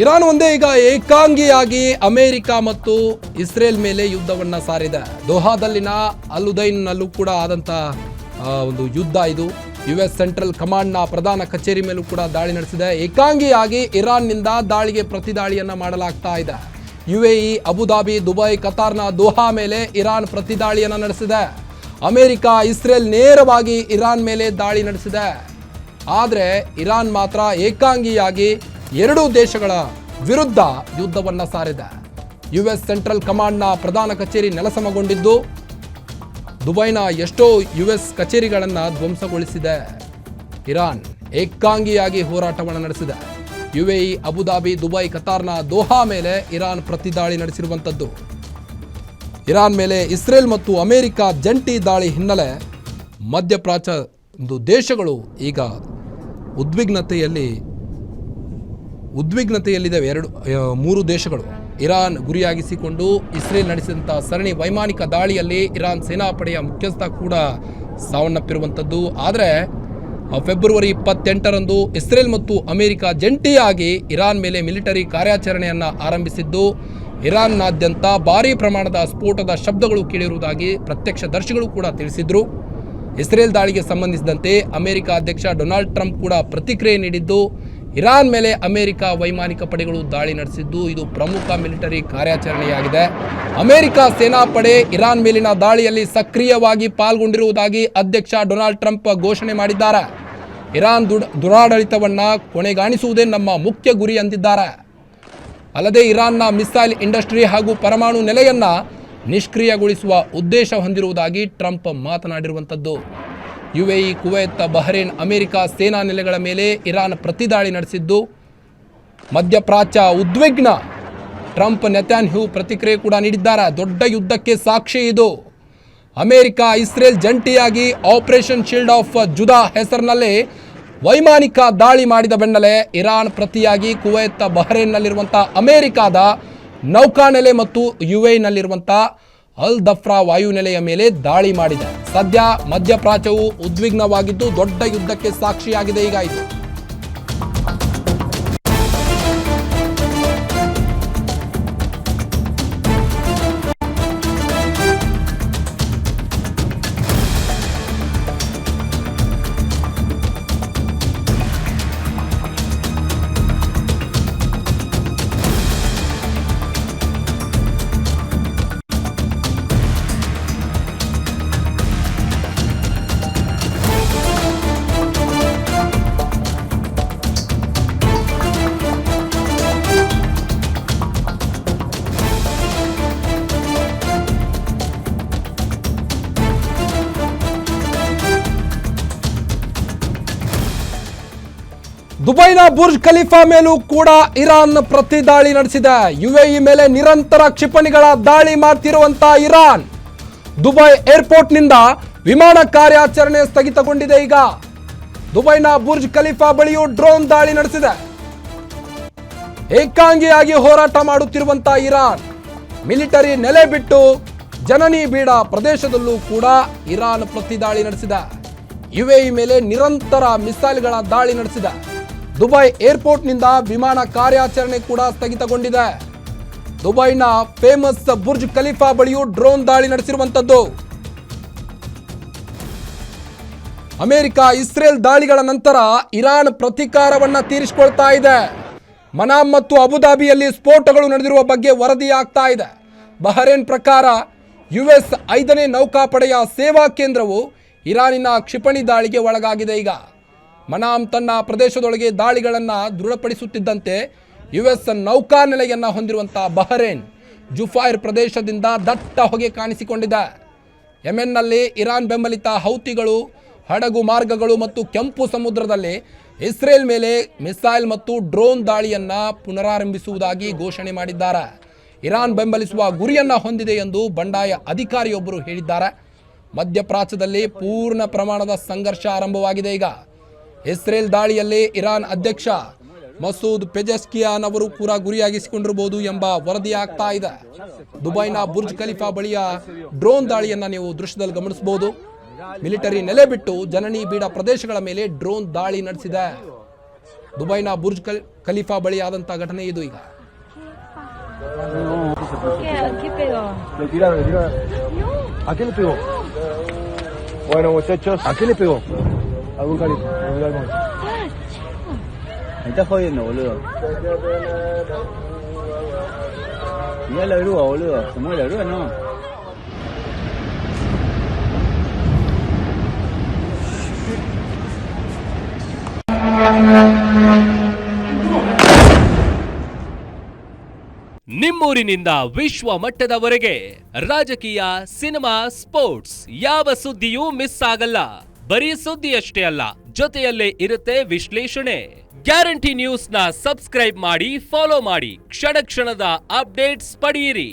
Iran ಒಂದೇ ಈಗ ಏಕಾಂಗಿಯಾಗಿ ಅಮೆರಿಕ ಮತ್ತು ಇಸ್ರೇಲ್ ಮೇಲೆ ಯುದ್ಧವನ್ನ ಸಾರಿದೆ. ದೋಹಾದಲ್ಲಿನ ಅಲ್-ಉದೈನ್ನಲ್ಲೂ ಕೂಡ ಆದಂತ ಒಂದು ಯುದ್ಧ ಇದು. US ಸೆಂಟ್ರಲ್ ಕಮಾಂಡ್ನ ಪ್ರಧಾನ ಕಚೇರಿ ಮೇಲೂ ಕೂಡ ದಾಳಿ ನಡೆಸಿದೆ. ಏಕಾಂಗಿಯಾಗಿ ಇರಾನ್ನಿಂದ ದಾಳಿಗೆ ಪ್ರತಿದಾಳಿಯನ್ನ ಮಾಡಲಾಗ್ತಾ ಇದೆ. UAE, ಅಬುಧಾಬಿ, ದುಬೈ, ಕತಾರ್ನ ದೋಹಾ ಮೇಲೆ ಇರಾನ್ ಪ್ರತಿದಾಳಿಯನ್ನ ನಡೆಸಿದೆ. ಅಮೆರಿಕ, ಇಸ್ರೇಲ್ ನೇರವಾಗಿ ಇರಾನ್ ಮೇಲೆ ದಾಳಿ ನಡೆಸಿದೆ. ಆದರೆ ಇರಾನ್ ಮಾತ್ರ ಏಕಾಂಗಿಯಾಗಿ ಎರಡೂ ದೇಶಗಳ ವಿರುದ್ಧ ಯುದ್ಧವನ್ನ ಸಾರಿದೆ. US ಸೆಂಟ್ರಲ್ ಕಮಾಂಡ್ನ ಪ್ರಧಾನ ಕಚೇರಿ ನೆಲಸಮಗೊಂಡಿದ್ದು ದುಬೈನ ಎಷ್ಟೋ US ಕಚೇರಿಗಳನ್ನು ಧ್ವಂಸಗೊಳಿಸಿದೆ. ಇರಾನ್ ಏಕಾಂಗಿಯಾಗಿ ಹೋರಾಟವನ್ನು ನಡೆಸಿದೆ. UAE, ಅಬುಧಾಬಿ, ದುಬೈ, ಕತಾರ್ನ ದೋಹಾ ಮೇಲೆ ಇರಾನ್ ಪ್ರತಿದಾಳಿ ನಡೆಸಿರುವಂಥದ್ದು. ಇರಾನ್ ಮೇಲೆ ಇಸ್ರೇಲ್ ಮತ್ತು ಅಮೆರಿಕ ಜಂಟಿ ದಾಳಿ ಹಿನ್ನೆಲೆ ಮಧ್ಯಪ್ರಾಚ್ಯ ದೇಶಗಳು ಈಗ ಉದ್ವಿಗ್ನತೆಯಲ್ಲಿದ್ದಾವೆ. ಮೂರು ದೇಶಗಳು ಇರಾನ್ ಗುರಿಯಾಗಿಸಿಕೊಂಡು ಇಸ್ರೇಲ್ ನಡೆಸಿದಂಥ ಸರಣಿ ವೈಮಾನಿಕ ದಾಳಿಯಲ್ಲಿ ಇರಾನ್ ಸೇನಾಪಡೆಯ ಮುಖ್ಯಸ್ಥ ಕೂಡ ಸಾವನ್ನಪ್ಪಿರುವಂಥದ್ದು. ಆದರೆ ಫೆಬ್ರವರಿ 28ರಂದು ಇಸ್ರೇಲ್ ಮತ್ತು ಅಮೆರಿಕ ಜಂಟಿಯಾಗಿ ಇರಾನ್ ಮೇಲೆ ಮಿಲಿಟರಿ ಕಾರ್ಯಾಚರಣೆಯನ್ನು ಆರಂಭಿಸಿದ್ದು, ಇರಾನ್ನಾದ್ಯಂತ ಭಾರೀ ಪ್ರಮಾಣದ ಸ್ಫೋಟದ ಶಬ್ದಗಳು ಕೇಳಿರುವುದಾಗಿ ಪ್ರತ್ಯಕ್ಷದರ್ಶಿಗಳು ಕೂಡ ತಿಳಿಸಿದ್ರು. ಇಸ್ರೇಲ್ ದಾಳಿಗೆ ಸಂಬಂಧಿಸಿದಂತೆ ಅಮೆರಿಕ ಅಧ್ಯಕ್ಷ ಡೊನಾಲ್ಡ್ ಟ್ರಂಪ್ ಕೂಡ ಪ್ರತಿಕ್ರಿಯೆ ನೀಡಿದ್ದು, ಇರಾನ್ ಮೇಲೆ ಅಮೆರಿಕ ವೈಮಾನಿಕ ಪಡೆಗಳು ದಾಳಿ ನಡೆಸಿದ್ದು ಇದು ಪ್ರಮುಖ ಮಿಲಿಟರಿ ಕಾರ್ಯಾಚರಣೆಯಾಗಿದೆ. ಅಮೆರಿಕ ಸೇನಾಪಡೆ ಇರಾನ್ ಮೇಲಿನ ದಾಳಿಯಲ್ಲಿ ಸಕ್ರಿಯವಾಗಿ ಪಾಲ್ಗೊಂಡಿರುವುದಾಗಿ ಅಧ್ಯಕ್ಷ ಡೊನಾಲ್ಡ್ ಟ್ರಂಪ್ ಘೋಷಣೆ ಮಾಡಿದ್ದಾರೆ. ಇರಾನ್ ದುರಾಡಳಿತವನ್ನ ಕೊನೆಗಾಣಿಸುವುದೇ ನಮ್ಮ ಮುಖ್ಯ ಗುರಿ ಎಂದಿದ್ದಾರೆ. ಅಲ್ಲದೆ ಇರಾನ್ನ ಮಿಸೈಲ್ ಇಂಡಸ್ಟ್ರಿ ಹಾಗೂ ಪರಮಾಣು ನೆಲೆಯನ್ನ ನಿಷ್ಕ್ರಿಯಗೊಳಿಸುವ ಉದ್ದೇಶ ಹೊಂದಿರುವುದಾಗಿ ಟ್ರಂಪ್ ಮಾತನಾಡಿರುವಂಥದ್ದು. UAE, ಕುವೈತ್, ಬಹರೇನ್, ಅಮೆರಿಕ ಸೇನಾ ನೆಲೆಗಳ ಮೇಲೆ ಇರಾನ್ ಪ್ರತಿದಾಳಿ ನಡೆಸಿದ್ದು ಮಧ್ಯಪ್ರಾಚ್ಯ ಉದ್ವಿಗ್ನ. ಟ್ರಂಪ್, ನೆತನ್ಯಾಹು ಪ್ರತಿಕ್ರಿಯೆ ಕೂಡ ನೀಡಿದ್ದಾರೆ. ದೊಡ್ಡ ಯುದ್ಧಕ್ಕೆ ಸಾಕ್ಷಿ ಇದು. ಅಮೆರಿಕ, ಇಸ್ರೇಲ್ ಜಂಟಿಯಾಗಿ ಆಪರೇಷನ್ ಶೀಲ್ಡ್ ಆಫ್ ಜುದಾ ಹೆಸರಿನಲ್ಲಿ ವೈಮಾನಿಕ ದಾಳಿ ಮಾಡಿದ ಬೆನ್ನಲ್ಲೇ ಇರಾನ್ ಪ್ರತಿಯಾಗಿ ಕುವೈತ್, ಬಹರೇನ್ನಲ್ಲಿರುವಂಥ ಅಮೆರಿಕದ ನೌಕಾನೆಲೆ ಮತ್ತು UAEನಲ್ಲಿರುವಂಥ ಅಲ್ ದಫ್ರಾ ವಾಯುನೆಲೆಯ ಮೇಲೆ ದಾಳಿ ಮಾಡಿದೆ. ಸದ್ಯ ಮಧ್ಯಪ್ರಾಚ್ಯವು ಉದ್ವಿಗ್ನವಾಗಿದ್ದು ದೊಡ್ಡ ಯುದ್ಧಕ್ಕೆ ಸಾಕ್ಷಿಯಾಗಿದೆ ಈಗ ಇದು. ದುಬೈನ ಬುರ್ಜ್ ಖಲೀಫಾ ಮೇಲೂ ಕೂಡ ಇರಾನ್ ಪ್ರತಿದಾಳಿ ನಡೆಸಿದೆ. UAE ಮೇಲೆ ನಿರಂತರ ಕ್ಷಿಪಣಿಗಳ ದಾಳಿ ಮಾಡ್ತಿರುವಂತ ಇರಾನ್ ದುಬೈ ಏರ್ಪೋರ್ಟ್ನಿಂದ ವಿಮಾನ ಕಾರ್ಯಾಚರಣೆ ಸ್ಥಗಿತಗೊಂಡಿದೆ. ಈಗ ದುಬೈನ ಬುರ್ಜ್ ಖಲೀಫಾ ಬಳಿಯೂ ಡ್ರೋನ್ ದಾಳಿ ನಡೆಸಿದೆ. ಏಕಾಂಗಿಯಾಗಿ ಹೋರಾಟ ಮಾಡುತ್ತಿರುವಂತ ಇರಾನ್ ಮಿಲಿಟರಿ ನೆಲೆ ಬಿಟ್ಟು ಜನನಿ ಬೀಡ ಪ್ರದೇಶದಲ್ಲೂ ಕೂಡ ಇರಾನ್ ಪ್ರತಿದಾಳಿ ನಡೆಸಿದೆ. UAE ಮೇಲೆ ನಿರಂತರ ಮಿಸೈಲ್ಗಳ ದಾಳಿ ನಡೆಸಿದೆ. ದುಬೈ ಏರ್ಪೋರ್ಟ್ನಿಂದ ವಿಮಾನ ಕಾರ್ಯಾಚರಣೆ ಕೂಡ ಸ್ಥಗಿತಗೊಂಡಿದೆ. ದುಬೈನ ಫೇಮಸ್ ಬುರ್ಜ್ ಖಲೀಫಾ ಬಳಿಯೂ ಡ್ರೋನ್ ದಾಳಿ ನಡೆಸಿರುವಂತದ್ದು. ಅಮೆರಿಕ, ಇಸ್ರೇಲ್ ದಾಳಿಗಳ ನಂತರ ಇರಾನ್ ಪ್ರತೀಕಾರವನ್ನ ತೀರಿಸಿಕೊಳ್ತಾ ಇದೆ. ಮನಾಮ್ ಮತ್ತು ಅಬುಧಾಬಿಯಲ್ಲಿ ಸ್ಫೋಟಗಳು ನಡೆದಿರುವ ಬಗ್ಗೆ ವರದಿಯಾಗ್ತಾ ಇದೆ. ಬಹರೇನ್ ಪ್ರಕಾರ US 5ನೇ ನೌಕಾಪಡೆಯ ಸೇವಾ ಕೇಂದ್ರವು ಇರಾನಿನ ಕ್ಷಿಪಣಿ ದಾಳಿಗೆ ಒಳಗಾಗಿದೆ. ಈಗ ಮನಾಮ್ ತನ್ನ ಪ್ರದೇಶದೊಳಗೆ ದಾಳಿಗಳನ್ನು ದೃಢಪಡಿಸುತ್ತಿದ್ದಂತೆ US ನೌಕಾನೆಲೆಯನ್ನು ಹೊಂದಿರುವಂಥ ಬಹರೇನ್ ಜುಫೈರ್ ಪ್ರದೇಶದಿಂದ ದಟ್ಟ ಹೊಗೆ ಕಾಣಿಸಿಕೊಂಡಿದೆ. ಯೆಮೆನ್ನಲ್ಲಿ ಇರಾನ್ ಬೆಂಬಲಿತ ಹೌತಿಗಳು ಹಡಗು ಮಾರ್ಗಗಳು ಮತ್ತು ಕೆಂಪು ಸಮುದ್ರದಲ್ಲಿ ಇಸ್ರೇಲ್ ಮೇಲೆ ಮಿಸೈಲ್ ಮತ್ತು ಡ್ರೋನ್ ದಾಳಿಯನ್ನು ಪುನರಾರಂಭಿಸುವುದಾಗಿ ಘೋಷಣೆ ಮಾಡಿದ್ದಾರೆ. ಇರಾನ್ ಬೆಂಬಲಿಸುವ ಗುರಿಯನ್ನು ಹೊಂದಿದೆ ಎಂದು ಬಂಡಾಯ ಅಧಿಕಾರಿಯೊಬ್ಬರು ಹೇಳಿದ್ದಾರೆ. ಮಧ್ಯಪ್ರಾಚ್ಯದಲ್ಲಿ ಪೂರ್ಣ ಪ್ರಮಾಣದ ಸಂಘರ್ಷ ಆರಂಭವಾಗಿದೆ. ಈಗ ಇಸ್ರೇಲ್ ದಾಳಿಯಲ್ಲಿ ಇರಾನ್ ಅಧ್ಯಕ್ಷ ಮಸೂದ್ ಪೆಜೆಸ್ಕಿಯಾನ್ ಅವರು ಕೂಡ ಗುರಿಯಾಗಿಸಿಕೊಂಡಿರಬಹುದು ಎಂಬ ವರದಿ ಆಗ್ತಾ ಇದೆ. ದುಬೈನ ಬುರ್ಜ್ ಖಲೀಫಾ ಬಳಿಯ ಡ್ರೋನ್ ದಾಳಿಯನ್ನ ನೀವು ದೃಶ್ಯದಲ್ಲಿ ಗಮನಿಸಬಹುದು. ಮಿಲಿಟರಿ ನೆಲೆ ಬಿಟ್ಟು ಜನನಿ ಬೀಡ ಪ್ರದೇಶಗಳ ಮೇಲೆ ಡ್ರೋನ್ ದಾಳಿ ನಡೆಸಿದೆ. ದುಬೈನ ಬುರ್ಜ್ ಖಲೀಫಾ ಬಳಿ ಆದಂಥ ಘಟನೆ ಇದು ಈಗ. ¿Qué pegó? Le tira. ¿A qué le pegó? Bueno, muchachos, ¿a qué le pegó? A Burj Khalifa. Me estás jodiendo, boludo. Mirá la grúa, boludo. ¿Se mueve la grúa? No. ನಿಮ್ಮೂರಿನಿಂದ ವಿಶ್ವ ಮಟ್ಟದವರೆಗೆ ರಾಜಕೀಯ, cinema, sports ಯಾವ ಸುದ್ದಿಯೂ miss ಆಗಲ್ಲ. ಬರೀ ಸುದ್ದಿಯಷ್ಟೇ ಅಲ್ಲ, ಜೊತೆಯಲ್ಲೇ ಇರುತ್ತೆ ವಿಶ್ಲೇಷಣೆ. Guarantee news ನ ಸಬ್ಸ್ಕ್ರೈಬ್ ಮಾಡಿ, ಫಾಲೋ ಮಾಡಿ, ಕ್ಷಣ ಕ್ಷಣದ ಅಪ್ಡೇಟ್ಸ್ ಪಡೆಯಿರಿ.